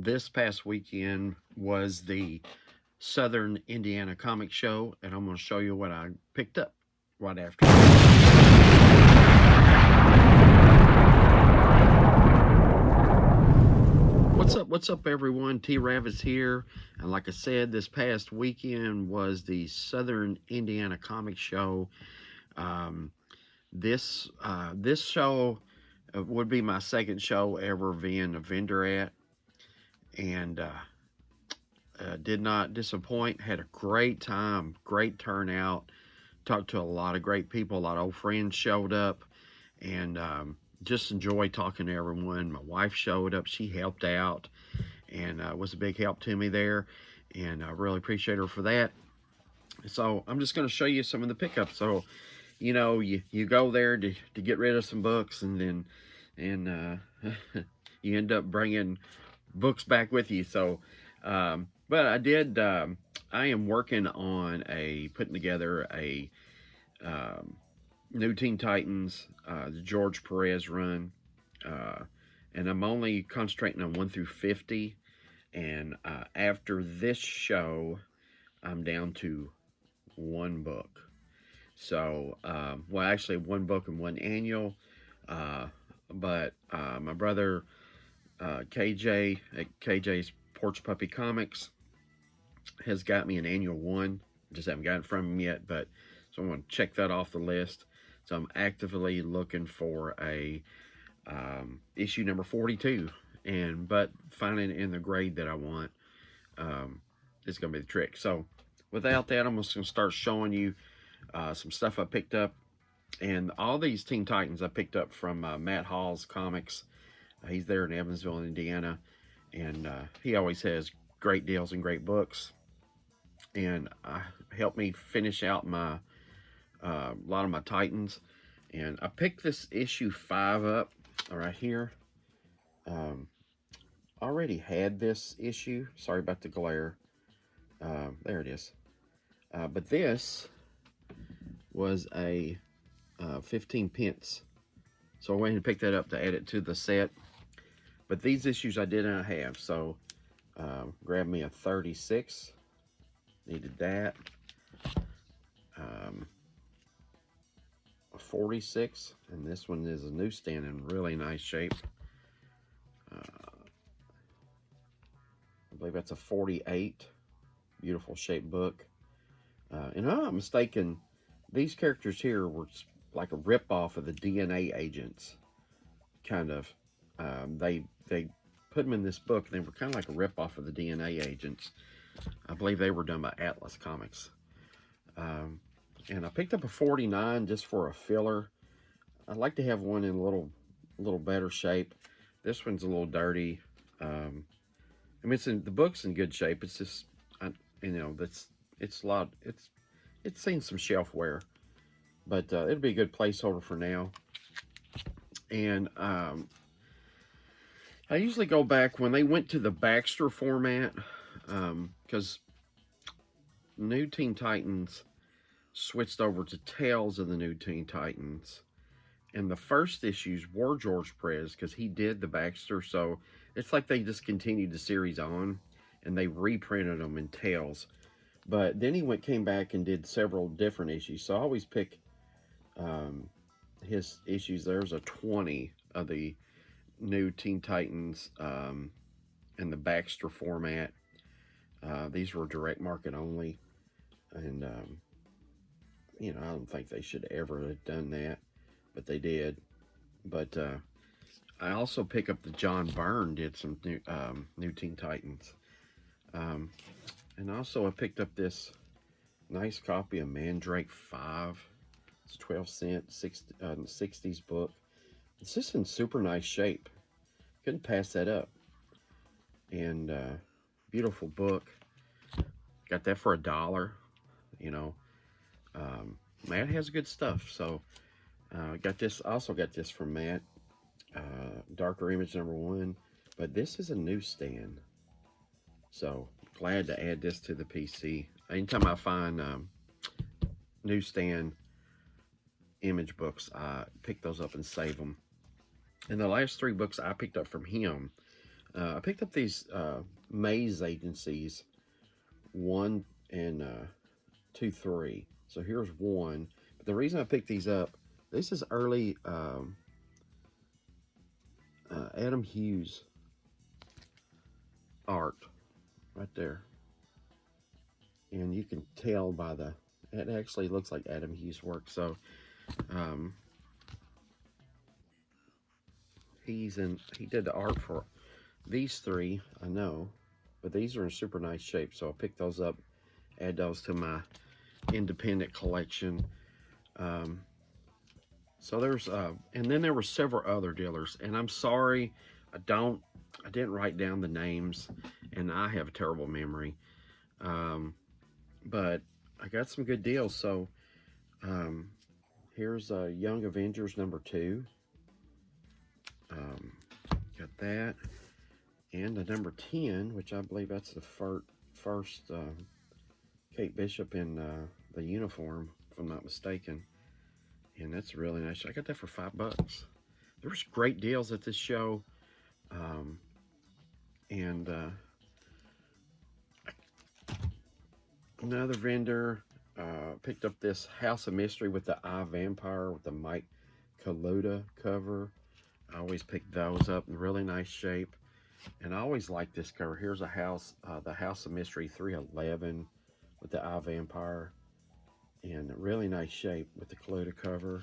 This past weekend was the Southern Indiana Comic Show, and I'm going to show you what I picked up right after. What's up, everyone? T-RAVIS here, and like I said, this past weekend was the Southern Indiana Comic Show. Um, this show would be my second show ever being a vendor at, and did not disappoint. Had a great time, great turnout. Talked to a lot of great people. A lot of old friends showed up, and just enjoy talking to everyone. My wife showed up. She helped out, and was a big help to me there, and I really appreciate her for that. So I'm just going to show you some of the pickups. So, you go there to get rid of some books, and you end up bringing books back with you. So, but I am working on putting together a new Teen Titans, the George Perez run, and I'm only concentrating on 1 through 50. And after this show, I'm down to one book. So, well, actually, one book and one annual. But my brother KJ at KJ's Porch Puppy Comics has got me an annual one. Just haven't got it from him yet, but so I'm going to check that off the list. So I'm actively looking for a issue number 42, but finding it in the grade that I want is going to be the trick. So without that, I'm just going to start showing you some stuff I picked up. And all these Teen Titans I picked up from Matt Hall's Comics. He's there in Evansville, Indiana, and he always has great deals and great books. And helped me finish out my a lot of my Titans. And I picked this issue 5 up right here. Already had this issue. Sorry about the glare. There it is. But this was a 15 pence. So I went ahead and picked that up to add it to the set. But these issues I did not have. So grabbed me a 36. Needed that. A 46. And this one is a newsstand in really nice shape. I believe that's a 48. Beautiful shaped book. And if I'm not mistaken, these characters here were like a rip-off of the DNA agents. Kind of. They put them in this book, and they were kind of like a rip-off of the DNA agents. I believe they were done by Atlas Comics. And I picked up a 49 just for a filler. I'd like to have one in a little better shape. This one's a little dirty. I mean, the book's in good shape. It's just, it's seen some shelf wear, but it'll be a good placeholder for now. And I usually go back when they went to the Baxter format, because New Teen Titans switched over to Tales of the New Teen Titans. And the first issues were George Perez because he did the Baxter. So it's like they just continued the series on and they reprinted them in Tales. But then he came back and did several different issues. So I always pick his issues. There's a 20 of the New Teen Titans in the Baxter format. These were direct market only. And, I don't think they should ever have done that. But they did. But I also pick up the John Byrne did some new Teen Titans. And also I picked up this nice copy of Mandrake 5. It's a 12-cent 60s book. It's just in super nice shape. Couldn't pass that up. And beautiful book. Got that for $1. Matt has good stuff. So also got this from Matt. Darker Image #1. But this is a newsstand. So glad to add this to the PC. Anytime I find newsstand image books, I pick those up and save them. And the last 3 books I picked up from him, I picked up these maze agencies, 1 and 2, 3. So here's one. But the reason I picked these up, this is early Adam Hughes art right there. And you can tell by it actually looks like Adam Hughes work. So he did the art for these 3, I know, but these are in super nice shape. So I picked those up, add those to my independent collection. So there's and then there were several other dealers, and I'm sorry, I didn't write down the names, and I have a terrible memory. But I got some good deals. So here's Young Avengers #2. Got that, and the number 10, which I believe that's the first Kate Bishop in the uniform, if I'm not mistaken. And that's really nice. I got that for $5. There's great deals at this show. And another vendor picked up this House of Mystery with the Eye Vampire with the Mike Kaluta cover. I always pick those up in really nice shape. And I always like this cover. Here's a house, the House of Mystery 311 with the Eye Vampire. In really nice shape with the Kaluta cover.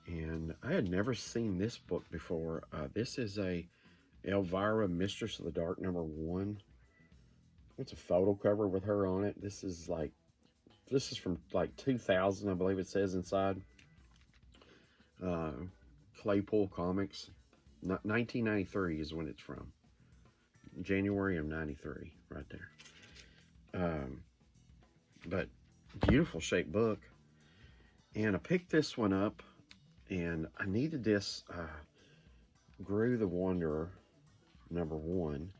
And I had never seen this book before. This is a Elvira, Mistress of the Dark #1. It's a photo cover with her on it. This is from like 2000, I believe it says inside. Claypool Comics. 1993 is when it's from. January of 93, right there. But beautiful shaped book. And I picked this one up, and I needed this Gru the Wanderer #1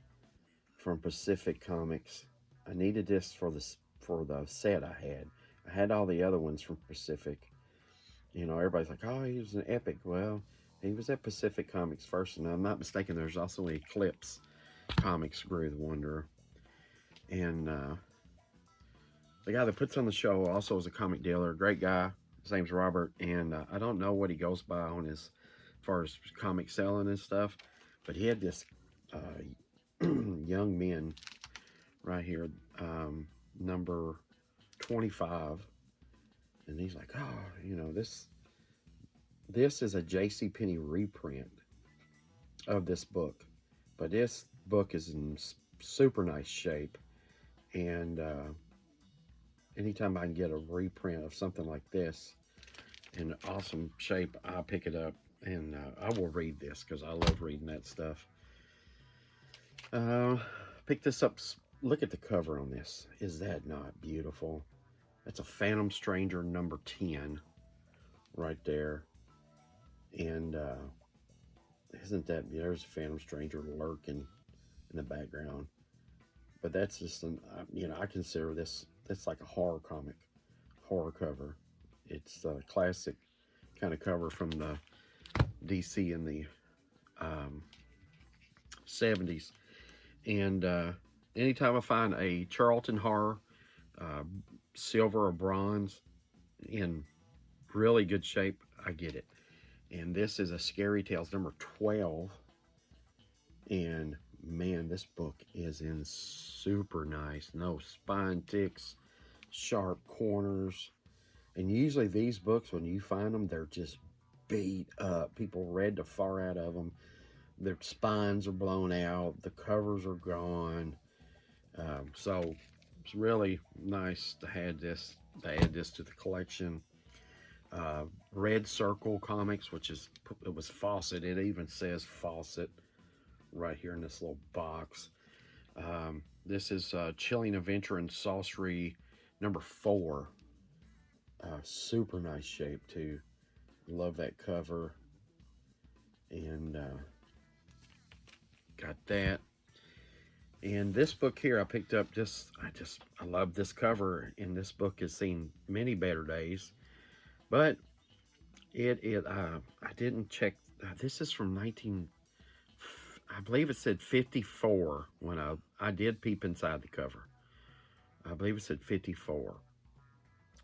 from Pacific Comics. I needed this for the set I had. I had all the other ones from Pacific. You know, everybody's like, oh, he was an epic. Well, he was at Pacific Comics first, and I'm not mistaken, there's also Eclipse Comics Gru the Wanderer. And the guy that puts on the show also is a comic dealer, a great guy. His name's Robert, and I don't know what he goes by on as far as comic selling and stuff, but he had this young men right here, number 25, and he's like, oh, you know, this is a JCPenney reprint of this book, but this book is in super nice shape, and anytime I can get a reprint of something like this in awesome shape, I'll pick it up, and I will read this because I love reading that stuff. Pick this up. Look at the cover on this. Is that not beautiful? That's a Phantom Stranger #10 right there. And isn't that, there's a Phantom Stranger lurking in the background. But that's just you know, I consider this, that's like a horror comic, horror cover. It's a classic kind of cover from the DC in the 70s. And anytime I find a Charlton horror, silver or bronze, in really good shape, I get it. And this is a Scary Tales #12. And man, this book is in super nice. No spine ticks, sharp corners. And usually these books, when you find them, they're just beat up. People read the far out of them. Their spines are blown out. The covers are gone. So it's really nice to add this to the collection. Red Circle Comics, it was Fawcett. It even says Fawcett right here in this little box. This is Chilling Adventure and Sorcery #4. Super nice shape too. Love that cover. And got that. And this book here I picked up I love this cover, and this book has seen many better days. But I didn't check. This is from I believe it said 54 when I did peep inside the cover. I believe it said 54,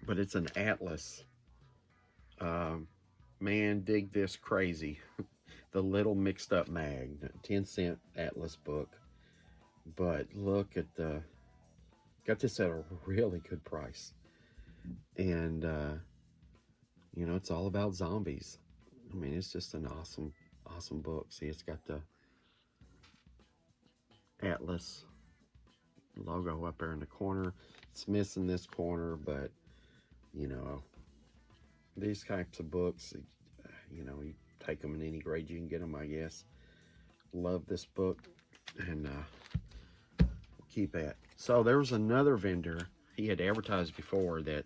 but it's an atlas. Um, Man, dig this crazy. The Little Mixed Up Mag, 10-cent atlas book. But look at got this at a really good price. And, you know, it's all about zombies. I mean, it's just an awesome, awesome book. See, it's got the atlas logo up there in the corner. It's missing this corner, but, you know, these types of books, you know, you take them in any grade you can get them, I guess. Love this book, and keep at. So there was another vendor. He had advertised before that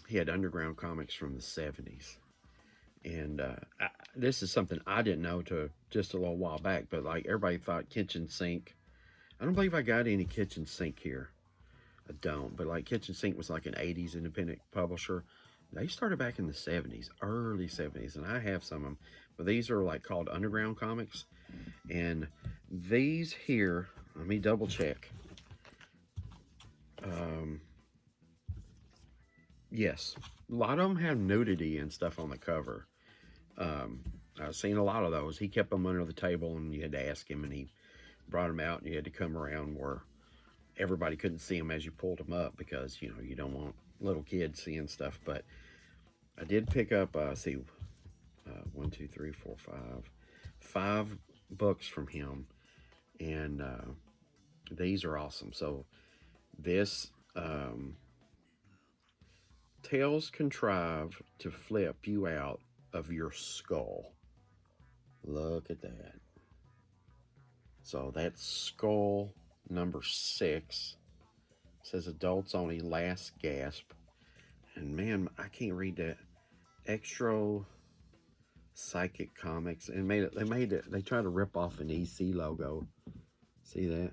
he had underground comics from the 70s. And this is something I didn't know to just a little while back, but like everybody thought kitchen sink. I don't believe I got any kitchen sink here. I don't, but like kitchen sink was like an 80s independent publisher. They started back in the 70s, early 70s, and I have some of them. But these are like called underground comics. And these here, let me double check. Yes, a lot of them have nudity and stuff on the cover. I've seen a lot of those. He kept them under the table, and you had to ask him, and he brought them out, and you had to come around where everybody couldn't see them as you pulled them up, because, you know, you don't want little kids seeing stuff. But I did pick up, 1, 2, 3, 4, 5 books from him, and these are awesome. So this Tales Contrive to Flip You Out of Your Skull. Look at that. So that's Skull number 6. It says adults only, last gasp. And man, I can't read that. Extra Psychic Comics. And they tried to rip off an EC logo. See that?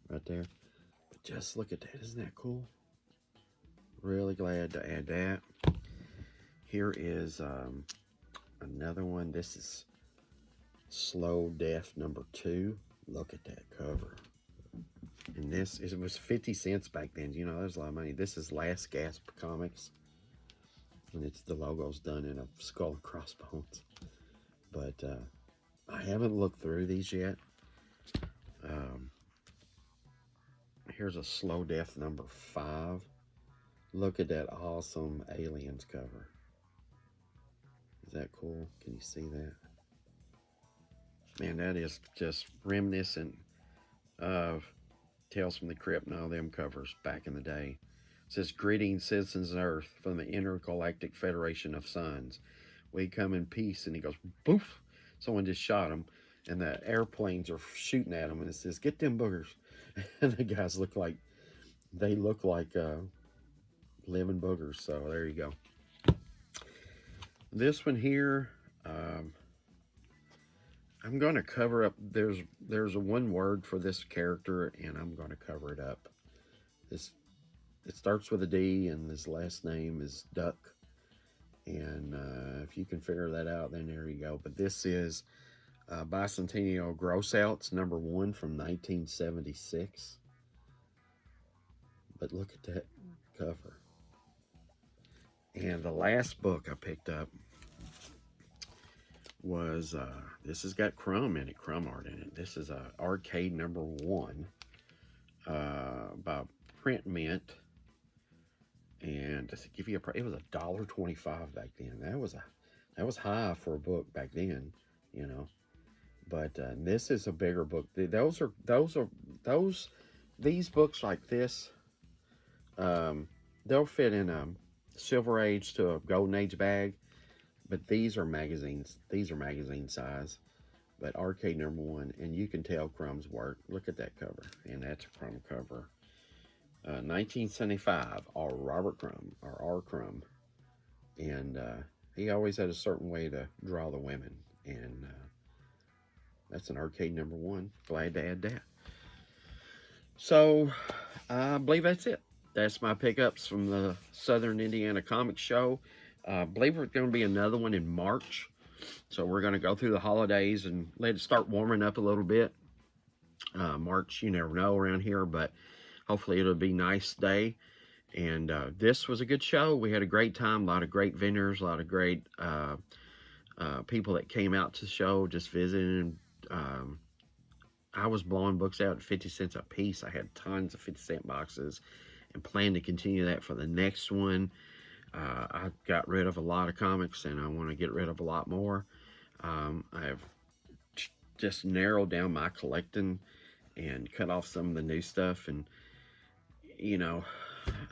Right there. But just look at that. Isn't that cool? Really glad to add that. Here is another one. This is Slow Death number 2. Look at that cover. And this, it was 50 cents back then. You know, there's a lot of money. This is Last Gasp Comics. And it's, the logo's done in a skull and crossbones. But I haven't looked through these yet. Here's a Slow Death number 5. Look at that awesome Aliens cover. Is that cool? Can you see that? Man, that is just reminiscent of Tales from the Crypt and all them covers back in the day. It says, greetings, citizens of Earth, from the Intergalactic Federation of Suns. We come in peace. And he goes, boof. Someone just shot him, and the airplanes are shooting at him, and it says, get them boogers. And the guys look like living boogers. So there you go. This one here, I'm going to cover up. There's a one word for this character, and I'm going to cover it up. It starts with a D, and his last name is Duck. And if you can figure that out, then there you go. But this is Bicentennial Grossouts number 1 from 1976. But look at that cover. And the last book I picked up was, this has got crumb art in it. This is Arcade number 1 by Print Mint. And to give you a price, it was $1.25 back then. That was high for a book back then, you know. But this is a bigger book. These books like this, they'll fit in a Silver Age to a Golden Age bag. But these are magazines. These are magazine size. But Arcade number 1, and you can tell Crumb's work. Look at that cover, and that's a Crumb cover. 1975, or Robert Crumb, or R. Crumb. And he always had a certain way to draw the women. And that's an Arcade number 1. Glad to add that. So, I believe that's it. That's my pickups from the Southern Indiana Comic Show. I believe there's going to be another one in March. So we're going to go through the holidays and let it start warming up a little bit. March, you never know around here, but hopefully it'll be a nice day. And this was a good show. We had a great time, a lot of great vendors, a lot of great people that came out to the show, just visiting. I was blowing books out at 50 cents a piece. I had tons of 50-cent boxes and plan to continue that for the next one. I got rid of a lot of comics, and I want to get rid of a lot more. I have just narrowed down my collecting and cut off some of the new stuff. And, you know,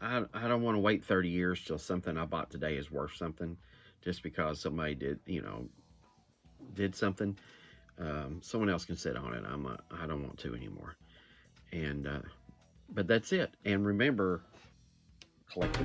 I don't want to wait 30 years till something I bought today is worth something just because somebody did something. Someone else can sit on it. I don't want to anymore. And but that's it. And remember, collect the